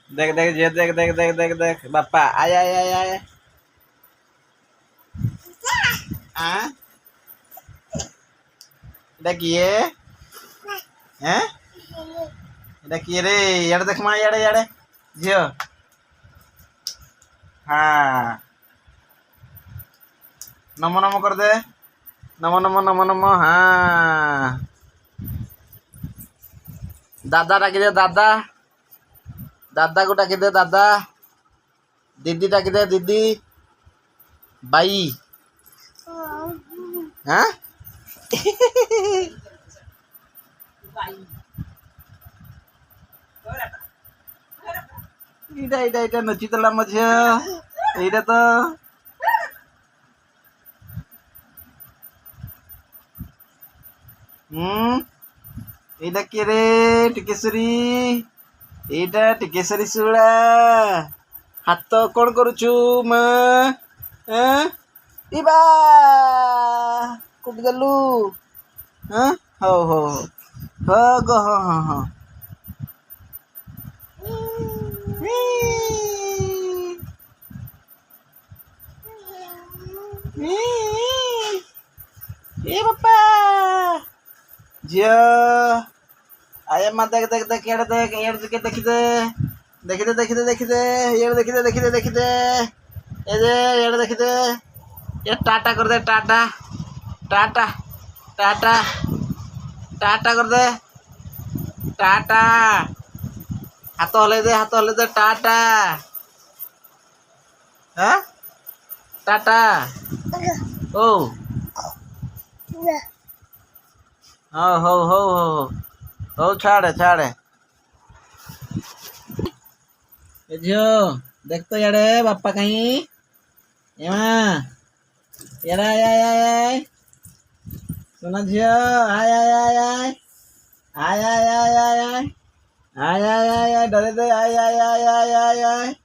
देख देख जे देख देख देख देख देख बापा आय आय आय आय এটা কি হ্যাঁ এটা কি রে ইয়াড়ে দেখ মা ইয়াড়ে ইয়াড়ে ঝিও হ্যাঁ নমো নমো করে দে নমো নমো নমো নমো হ্যাঁ দাদা ডাকি দে দাদা দাদা को ডাকি দে দাদা দিদি ডাকি দে দিদি বাই হ্যাঁ এটা এটা এটা নচি তোলাম ঝিও এইটা তো এইটা কে রে টিকেশ্বরী এইটা টিকেশ্বরী ଶୁଳା ହାତ କ'ଣ କରୁଛୁ ମା ଇବା କୋଉଠି ଗଲୁ ହଉ ହଉ ହଉ ହଁ ହଁ ହଁ ହଁ ए बापा झियो आया मा देख देख देख यार देख यार देख देखी दे देखी दे देखी दे देखी दे यार देखी दे देखी दे देखी दे ए दे यार देखी दे यार टाटा कर दे टाटा टाटा टाटा टाटा कर दे टाटा हाथ हले दे टाटा हाँ टाटा ओ हाँ हो हो हो हो छाड़े छाड़े झियो देख तो यारे बापा कहीं यारे आय आय आय आय सुना झियो आय आय आय आय आय आय आय आय आय आय आय आय आय डरे दे आय आय आय आय आय आय